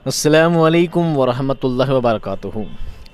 अस्सलामुअलैकुम वरहमतुल्लाहि वबरकातुहू।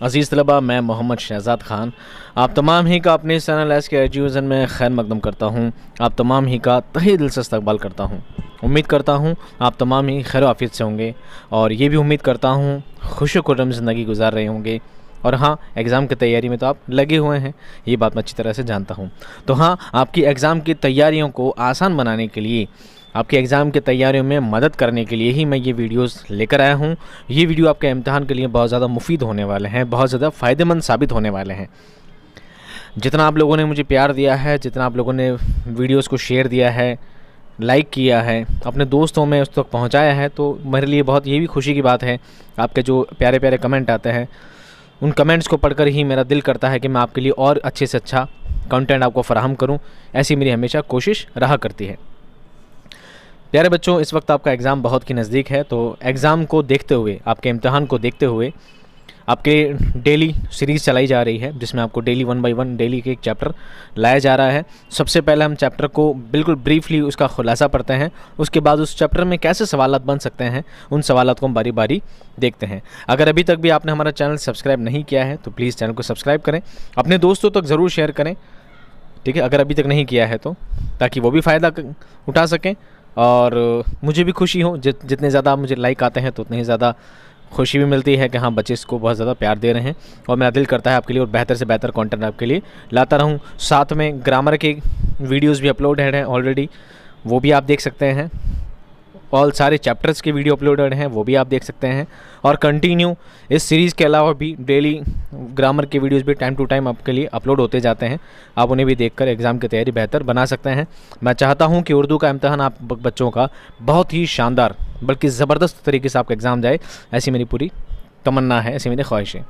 अज़ीज़ तलबा, मैं मोहम्मद शहज़ाद ख़ान आप तमाम ही का अपने चैनल एस के एजुकेशन में खैर मकदम करता हूँ। आप तमाम ही का तहे दिल से इस्तक़बाल करता हूँ। उम्मीद करता हूँ आप तमाम ही खैर आफियत से होंगे और ये भी उम्मीद करता हूँ खुश खुर्रम ज़िंदगी गुजार रहे होंगे। और हाँ, एग्ज़ाम की तैयारी में तो आप लगे हुए हैं, ये बात मैं अच्छी तरह से जानता हूँ। तो हाँ, आपकी एग्ज़ाम की तैयारियों को आसान बनाने के लिए, आपके एग्ज़ाम की तैयारियों में मदद करने के लिए ही मैं ये वीडियोस लेकर आया हूँ। ये वीडियो आपके इम्तिहान के लिए बहुत ज़्यादा मुफीद होने वाले हैं, बहुत ज़्यादा फ़ायदेमंद साबित होने वाले हैं। जितना आप लोगों ने मुझे प्यार दिया है, जितना आप लोगों ने वीडियोस को शेयर दिया है, लाइक किया है, अपने दोस्तों में उस तक पहुँचाया है, तो मेरे लिए बहुत ये भी खुशी की बात है। आपके जो प्यारे प्यारे कमेंट आते हैं, उन कमेंट्स को पढ़कर ही मेरा दिल करता है कि मैं आपके लिए और अच्छे से अच्छा कंटेंट आपको फ़राहम करूँ। ऐसी मेरी हमेशा कोशिश रहा करती है। प्यारे बच्चों, इस वक्त आपका एग्ज़ाम बहुत ही नज़दीक है, तो एग्ज़ाम को देखते हुए, आपके इम्तिहान को देखते हुए आपके डेली सीरीज़ चलाई जा रही है, जिसमें आपको डेली 1 बाय 1 डेली के एक चैप्टर लाया जा रहा है। सबसे पहले हम चैप्टर को बिल्कुल ब्रीफली उसका खुलासा पढ़ते हैं। उसके बाद उस चैप्टर में कैसे सवालात बन सकते हैं, उन सवालात को हम बारी बारी देखते हैं। अगर अभी तक भी आपने हमारा चैनल सब्सक्राइब नहीं किया है तो प्लीज़ चैनल को सब्सक्राइब करें, अपने दोस्तों तक ज़रूर शेयर करें, ठीक है, अगर अभी तक नहीं किया है तो, ताकि वो भी फ़ायदा उठा सकें और मुझे भी खुशी हो। जितने ज़्यादा मुझे लाइक आते हैं तो उतनी ही ज़्यादा खुशी भी मिलती है कि हाँ, बच्चे इसको बहुत ज़्यादा प्यार दे रहे हैं और मेरा दिल करता है आपके लिए और बेहतर से बेहतर कंटेंट आपके लिए लाता रहूँ। साथ में ग्रामर के वीडियोस भी अपलोडेड हैं ऑलरेडी, वो भी आप देख सकते हैं। और सारे चैप्टर्स के वीडियो अपलोडेड हैं, वो भी आप देख सकते हैं। और कंटिन्यू इस सीरीज़ के अलावा भी डेली ग्रामर के वीडियोस भी टाइम टू टाइम आपके लिए अपलोड होते जाते हैं। आप उन्हें भी देखकर एग्ज़ाम की तैयारी बेहतर बना सकते हैं। मैं चाहता हूं कि उर्दू का इम्तिहान आप बच्चों का बहुत ही शानदार बल्कि ज़बरदस्त तरीके से आपका एग्ज़ाम जाए, ऐसी मेरी पूरी तमन्ना है, ऐसी मेरी ख्वाहिश है।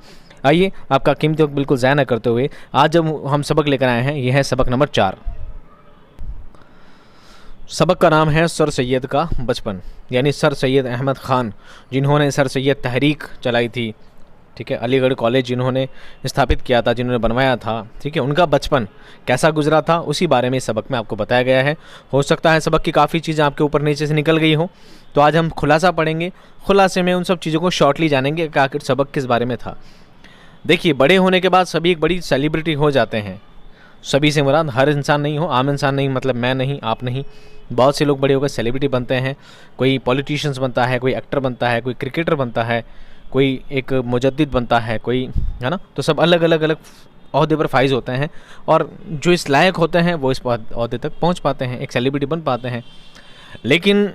आइए, आपका कीमती वक्त बिल्कुल ज़ाया न करते हुए आज जब हम सबक लेकर आए हैं, यह है सबक नंबर 4। सबक का नाम है सर सैयद का बचपन, यानी सर सैयद अहमद ख़ान, जिन्होंने सर सैयद तहरीक चलाई थी, ठीक है, अलीगढ़ कॉलेज जिन्होंने स्थापित किया था, जिन्होंने बनवाया था, ठीक है, उनका बचपन कैसा गुजरा था, उसी बारे में इस सबक में आपको बताया गया है। हो सकता है सबक की काफ़ी चीज़ें आपके ऊपर नीचे से निकल गई हो, तो आज हम खुलासा पढ़ेंगे। खुलासे में उन सब चीज़ों को शॉर्टली जानेंगे कि आखिर सबक किस बारे में था। देखिए, बड़े होने के बाद सभी एक बड़ी सेलिब्रिटी हो जाते हैं। सभी से मुराद हर इंसान नहीं हो, आम इंसान नहीं, मतलब मैं नहीं, आप नहीं, बहुत से लोग बड़े होकर सेलिब्रिटी बनते हैं। कोई पॉलिटिशियंस बनता है, कोई एक्टर बनता है, कोई क्रिकेटर बनता है, कोई एक मुजद्दिद बनता है, कोई, है ना। तो सब अलग अलग अलग ओहदे पर फाइज होते हैं और जो इस लायक होते हैं वो इस ओहदे तक पहुंच पाते हैं, एक सेलिब्रिटी बन पाते हैं। लेकिन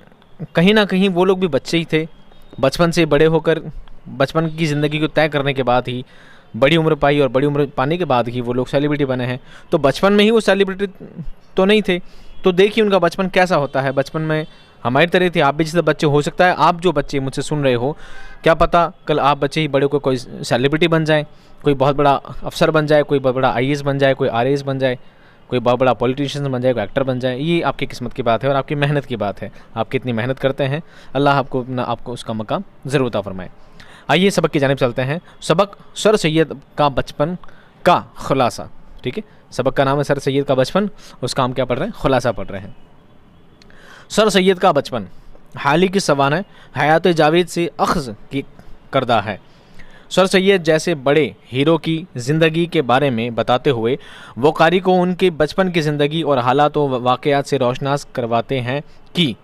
कहीं ना कहीं वो लोग भी बच्चे ही थे। बचपन से बड़े होकर, बचपन की ज़िंदगी को तय करने के बाद ही बड़ी उम्र पाई और बड़ी उम्र पाने के बाद ही वो लोग सेलिब्रिटी बने हैं। तो बचपन में ही वो सेलिब्रिटी तो नहीं थे। तो देखिए उनका बचपन कैसा होता है। बचपन में हमारी तरह थे, आप भी जैसे बच्चे हो सकता है, आप जो बच्चे मुझसे सुन रहे हो, क्या पता कल आप बच्चे ही बड़े होकर कोई सेलिब्रिटी बन जाए, कोई बहुत बड़ा अफसर बन जाए, कोई बहुत बड़ा IAS बन जाए, कोई RAS बन जाए, कोई बहुत बड़ा पॉलिटिशियन बन जाए, कोई एक्टर बन जाए। ये आपकी किस्मत की बात है और आपकी मेहनत की बात है। आप कितनी मेहनत करते हैं, अल्लाह आपको उसका मकाम ज़रूर अता फरमाए। आइए सबक की जानिब चलते हैं। सबक सर सैयद का बचपन का खुलासा, ठीक है। सबक का नाम है सर सैयद का बचपन, उसका हम क्या पढ़ रहे हैं, खुलासा पढ़ रहे हैं। सर सैयद का बचपन हाल ही की सवानह हयात जावेद से अख्ज़ की करदा है। सर सैयद जैसे बड़े हीरो की ज़िंदगी के बारे में बताते हुए वो कारी को उनके बचपन की ज़िंदगी और हालात व वाक़यात से रोशनास करवाते हैं कि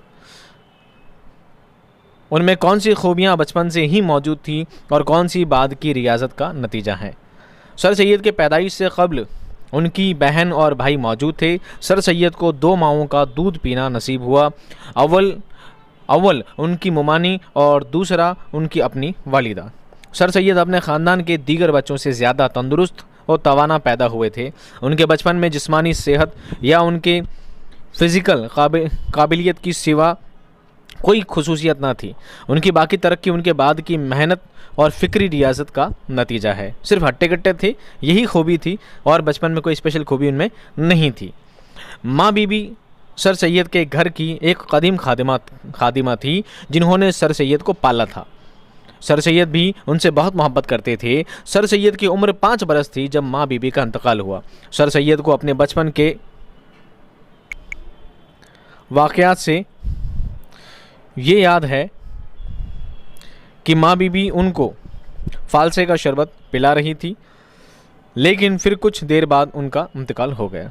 उनमें कौन सी खूबियाँ बचपन से ही मौजूद थी और कौन सी बाद की रियाजत का नतीजा है। सर सैयद के पैदाइश से क़ब्ल उनकी बहन और भाई मौजूद थे। सर सैयद को 2 माओं का दूध पीना नसीब हुआ। अव्वल उनकी मुमानी और दूसरा उनकी अपनी वालिदा। सर सैयद अपने ख़ानदान के दीगर बच्चों से ज़्यादा तंदुरुस्त और तवाना पैदा हुए थे। उनके बचपन में जिस्मानी सेहत या उनके फ़िज़िकल काबिलियत की सिवा कोई खुसूसियत ना थी। उनकी बाकी तरक्की उनके बाद की मेहनत और फ़िक्री रियाजत का नतीजा है। सिर्फ हट्टे कट्टे थे, यही खूबी थी और बचपन में कोई स्पेशल खूबी उनमें नहीं थी। माँ बीबी सर सैयद के घर की एक कदीम खादिमा थी जिन्होंने सर सैयद को पाला था। सर सैयद भी उनसे बहुत मोहब्बत करते थे। सर सैयद की उम्र 5 बरस थी जब माँ बीबी का इंतकाल हुआ। सर सैयद को अपने बचपन के वाक़यात से ये याद है कि माँ बीबी उनको फालसे का शरबत पिला रही थी, लेकिन फिर कुछ देर बाद उनका इंतकाल हो गया।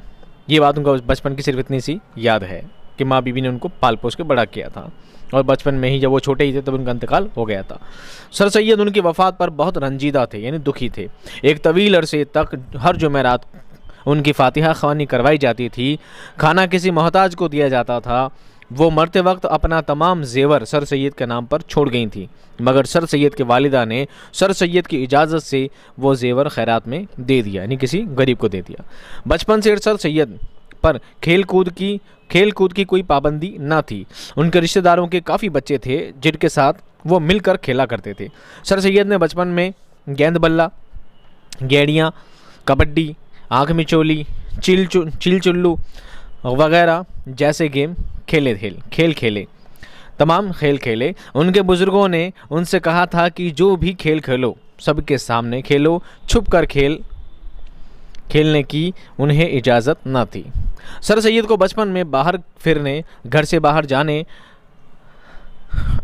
ये बात उनका बचपन की सिर्फ इतनी सी याद है कि माँ बीबी ने उनको पाल पोस के बड़ा किया था और बचपन में ही जब वो छोटे ही थे तब उनका इंतकाल हो गया था। सर सैयद उनकी वफ़ात पर बहुत रंजीदा थे, यानी दुखी थे। एक तवील अरसे तक हर जुमेरात उनकी फातिहा ख़वानी करवाई जाती थी, खाना किसी मोहताज को दिया जाता था। वो मरते वक्त अपना तमाम जेवर सर सैयद के नाम पर छोड़ गई थी, मगर सर सैयद के वालिदा ने सर सैयद की इजाज़त से वो जेवर खैरात में दे दिया, यानी किसी गरीब को दे दिया। बचपन से सर सैयद पर खेल कूद की कोई पाबंदी ना थी। उनके रिश्तेदारों के काफ़ी बच्चे थे जिनके साथ वो मिलकर खेला करते थे। सर सैयद ने बचपन में गेंद बल्ला, गेड़ियाँ, कबड्डी, आँख मिचोली, चिल चुल्लू वगैरह जैसे तमाम खेल खेले। उनके बुज़ुर्गों ने उनसे कहा था कि जो भी खेल खेलो सबके सामने खेलो, छुप कर खेलने की उन्हें इजाज़त न थी। सर सैयद को बचपन में बाहर फिरने, घर से बाहर जाने,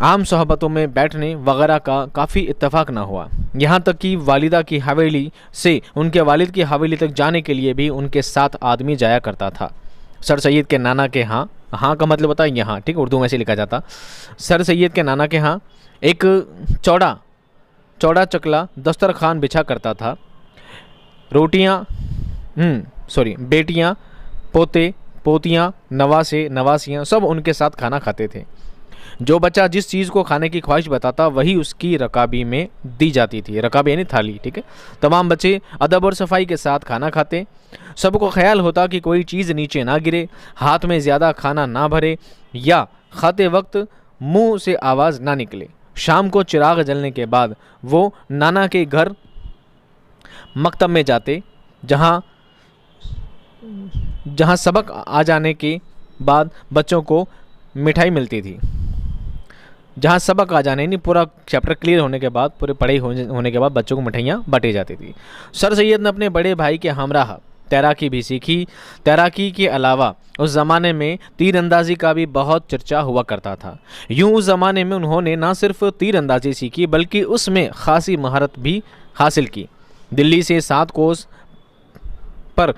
आम सोहबतों में बैठने वगैरह का काफ़ी इत्तेफाक ना हुआ। यहाँ तक कि वालिदा की हवेली से उनके वालिद की हवेली तक जाने के लिए भी उनके साथ आदमी जाया करता था। सर सैयद के नाना के हाँ का मतलब होता है यहाँ, ठीक, उर्दू में से लिखा जाता। सर सैयद के नाना के यहाँ एक चौड़ा चकला दस्तरखान बिछा करता था। बेटियाँ, पोते, पोतियाँ, नवासियाँ सब उनके साथ खाना खाते थे। जो बच्चा जिस चीज़ को खाने की ख्वाहिश बताता वही उसकी रकाबी में दी जाती थी। रकाबी यानी थाली, ठीक है। तमाम बच्चे अदब और सफाई के साथ खाना खाते। सबको ख्याल होता कि कोई चीज़ नीचे ना गिरे, हाथ में ज़्यादा खाना ना भरे या खाते वक्त मुंह से आवाज़ ना निकले। शाम को चिराग जलने के बाद वो नाना के घर मकतब में जाते, जहाँ सबक आ जाने के बाद बच्चों को मिठाई मिलती थी। जहाँ सबक आ जाने यानी पूरा चैप्टर क्लियर होने के बाद, पूरे पढ़ाई होने के बाद बच्चों को मिठाइयाँ बांटी जाती थी। सर सैयद ने अपने बड़े भाई के हमराह तैराकी भी सीखी। तैराकी के अलावा उस ज़माने में तीरंदाजी का भी बहुत चर्चा हुआ करता था। यूँ उस ज़माने में उन्होंने ना सिर्फ तीरंदाजी सीखी बल्कि उसमें खासी महारत भी हासिल की। दिल्ली से 7 कोस पर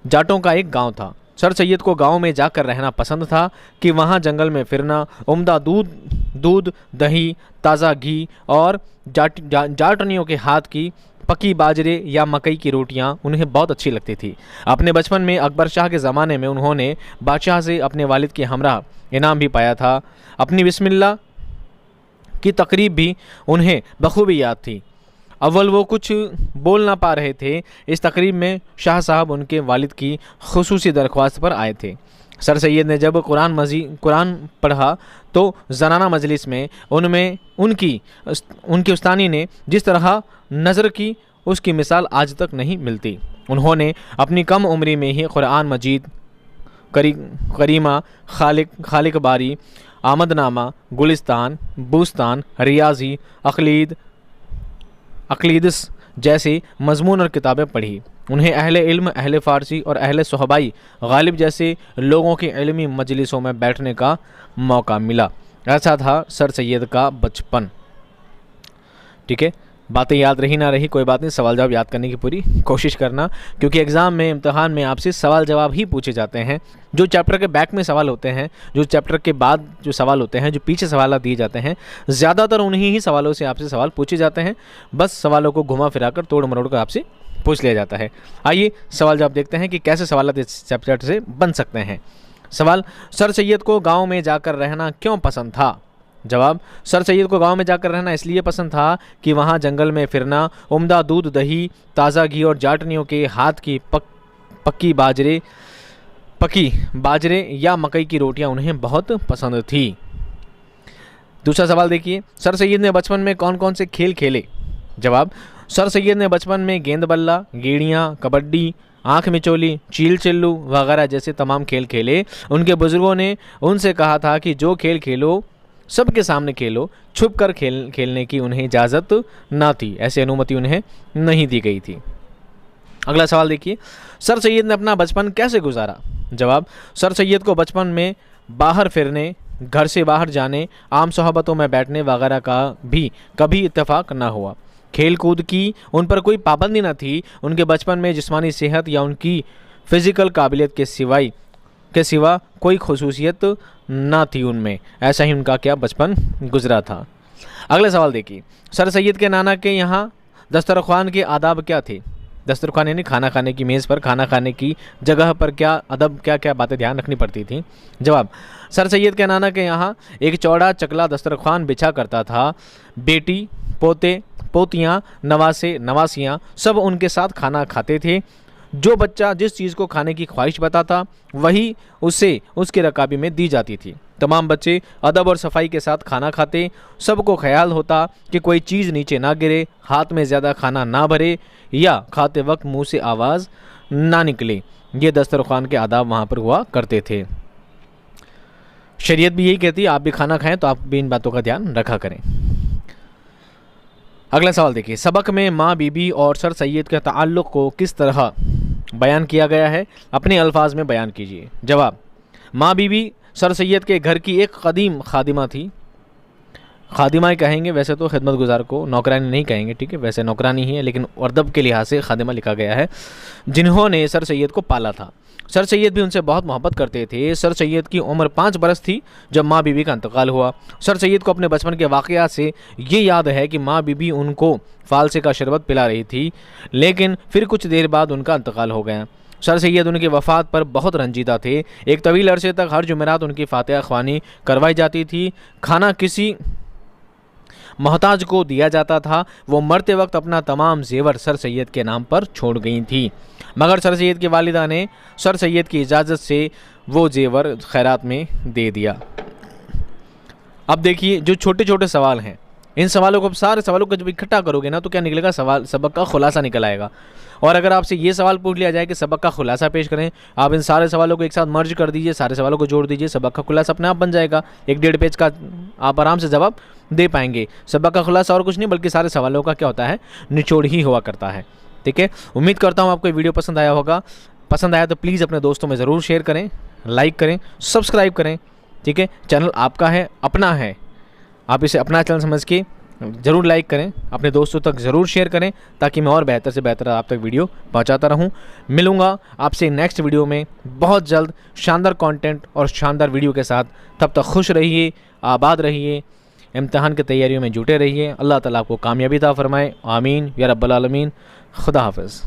जाटों का एक गांव था। सर सैयद को गांव में जाकर रहना पसंद था कि वहां जंगल में फिरना, उम्दा दूध, दही, ताज़ा घी और जाटनियों के हाथ की पकी बाजरे या मकई की रोटियां उन्हें बहुत अच्छी लगती थी। अपने बचपन में अकबर शाह के ज़माने में उन्होंने बादशाह से अपने वालिद के हमरा इनाम भी पाया था। अपनी बिस्मिल्लाह की तकरीब भी उन्हें बखूबी याद थी। अव्वल वो कुछ बोल ना पा रहे थे। इस तकरीब में शाह साहब उनके वालिद की खुसूसी दरख्वास्त पर आए थे। सर सैयद ने जब कुरान पढ़ा तो ज़नाना मजलिस में उनकी उस्तानी ने जिस तरह नज़र की उसकी मिसाल आज तक नहीं मिलती। उन्होंने अपनी कम उम्री में ही कुरान मजीद, करीमा, खालिक बारी, आमदनामा, गुलिस्तान, बूस्तान, रियाजी, अक़लीदस जैसे मज़मून और किताबें पढ़ी। उन्हें अहले इल्म, अहले फ़ारसी और अहले सोहबाई गालिब जैसे लोगों की इल्मी मजलिसों में बैठने का मौका मिला। ऐसा था सर सैयद का बचपन। ठीक है, बातें याद रही ना रही कोई बात नहीं, सवाल जवाब याद करने की पूरी कोशिश करना, क्योंकि एग्ज़ाम में, इम्तहान में आपसे सवाल जवाब ही पूछे जाते हैं। जो चैप्टर के बैक में सवाल होते हैं, जो चैप्टर के बाद जो सवाल होते हैं, जो पीछे सवाल दिए जाते हैं, ज़्यादातर उन्हीं ही सवालों से आपसे सवाल पूछे जाते हैं। बस सवालों को घुमा फिरा कर, तोड़ मरोड़ कर आपसे पूछ लिया जाता है। आइए सवाल जवाब देखते हैं कि कैसे सवाल इस चैप्टर से बन सकते हैं। सवाल, सर सैयद को गाँव में जाकर रहना क्यों पसंद था? जवाब, सर सैयद को गांव में जाकर रहना इसलिए पसंद था कि वहां जंगल में फिरना, उम्दा दूध, दही, ताज़ा घी और जाटनियों के हाथ की पकी बाजरे या मकई की रोटियां उन्हें बहुत पसंद थी। दूसरा सवाल देखिए, सर सैयद ने बचपन में कौन कौन से खेल खेले? जवाब, सर सैयद ने बचपन में गेंद बल्ला, गेड़ियाँ, कबड्डी, आँख मिचोली, चील चिल्लू वगैरह जैसे तमाम खेल खेले। उनके बुजुर्गों ने उनसे कहा था कि जो खेल खेलो सबके सामने खेलो, छुप कर खेलने की उन्हें इजाज़त ना थी, ऐसी अनुमति उन्हें नहीं दी गई थी। अगला सवाल देखिए, सर सैयद ने अपना बचपन कैसे गुजारा? जवाब, सर सैयद को बचपन में बाहर फिरने, घर से बाहर जाने, आम सोहबतों में बैठने वगैरह का भी कभी इत्तेफाक न हुआ। खेल कूद की उन पर कोई पाबंदी न थी। उनके बचपन में जिस्मानी सेहत या उनकी फिज़िकल काबिलियत के सिवा कोई खसूसियत ना थी उनमें। ऐसा ही उनका क्या बचपन गुजरा था। अगला सवाल देखिए, सर सैयद के नाना के यहाँ दस्तरख्वान के आदाब क्या थे? दस्तरख्वान यानी खाना खाने की मेज़ पर खाना खाने की जगह पर क्या अदब, क्या क्या बातें ध्यान रखनी पड़ती थी? जवाब, सर सैयद के नाना के यहाँ एक चौड़ा चकला दस्तरख्वान बिछा करता था। बेटी, पोते, पोतियाँ, नवासे, नवासियाँ सब उनके साथ खाना खाते थे। जो बच्चा जिस चीज़ को खाने की ख्वाहिश बताता वही उसे उसके रकाबी में दी जाती थी। तमाम बच्चे अदब और सफाई के साथ खाना खाते। सबको ख्याल होता कि कोई चीज़ नीचे ना गिरे, हाथ में ज़्यादा खाना ना भरे या खाते वक्त मुंह से आवाज़ ना निकले। ये दस्तरख्वान के आदाब वहाँ पर हुआ करते थे। शरीयत भी यही कहती है, आप भी खाना खाएं तो आप भी इन बातों का ध्यान रखा करें। अगला सवाल देखिए, सबक में माँ, बीबी और सर सैयद के ताल्लुक़ को किस तरह बयान किया गया है? अपने अल्फाज में बयान कीजिए। जवाब, माँ बीबी सर सैयद के घर की एक कदीम खादिमा थी। खादिमा ही कहेंगे, वैसे तो खिदमत गुजार को नौकरानी नहीं कहेंगे, ठीक है, वैसे नौकरानी ही है लेकिन अदब के लिहाज से खादिमा लिखा गया है, जिन्होंने सर सैयद को पाला था। सर सैयद भी उनसे बहुत मोहब्बत करते थे। सर सैयद की उम्र 5 बरस थी जब माँ बीबी का इंतकाल हुआ। सर सैयद को अपने बचपन के वाक़यात से ये याद है कि माँ बीबी उनको फालसे का शरबत पिला रही थी, लेकिन फिर कुछ देर बाद उनका इंतकाल हो गया। सर सैयद उनकी वफ़ात पर बहुत रंजीदा थे। एक तवील अरसे तक हर जुमेरात उनकी फातिहा ख्वानी करवाई जाती थी। खाना किसी मोहताज को दिया जाता था। वो मरते वक्त अपना तमाम जेवर सर सैयद के नाम पर छोड़ गई थी, मगर सर सैयद की वालिदा ने सर सैयद की इजाज़त से वो जेवर खैरात में दे दिया। अब देखिए, जो छोटे छोटे सवाल हैं, इन सवालों को, सारे सवालों को जब इकट्ठा करोगे ना तो क्या निकलेगा? सबक का खुलासा निकल आएगा। और अगर आपसे ये सवाल पूछ लिया जाए कि सबक का खुलासा पेश करें, आप इन सारे सवालों को एक साथ मर्ज कर दीजिए, सारे सवालों को जोड़ दीजिए, सबक का खुलासा अपने आप बन जाएगा। 1-1.5 पेज का आप आराम से जवाब दे पाएंगे। सबक का खुलासा और कुछ नहीं बल्कि सारे सवालों का क्या होता है? निचोड़ ही हुआ करता है। ठीक है, उम्मीद करता हूँ आपको वीडियो पसंद आया होगा। पसंद आया तो प्लीज़ अपने दोस्तों में ज़रूर शेयर करें, लाइक करें, सब्सक्राइब करें। ठीक है, चैनल आपका है, अपना है, आप इसे अपना चैनल समझ के ज़रूर लाइक करें, अपने दोस्तों तक ज़रूर शेयर करें ताकि मैं और बेहतर से बेहतर आप तक वीडियो पहुंचाता रहूं। मिलूंगा आपसे नेक्स्ट वीडियो में बहुत जल्द शानदार कंटेंट और शानदार वीडियो के साथ। तब तक खुश रहिए, आबाद रहिए, इम्तिहान की तैयारियों में जुटे रहिए। अल्लाह ताला आपको कामयाबी अता फरमाए। आमीन या रब्बल आलमीन। खुदा हाफ़िज़।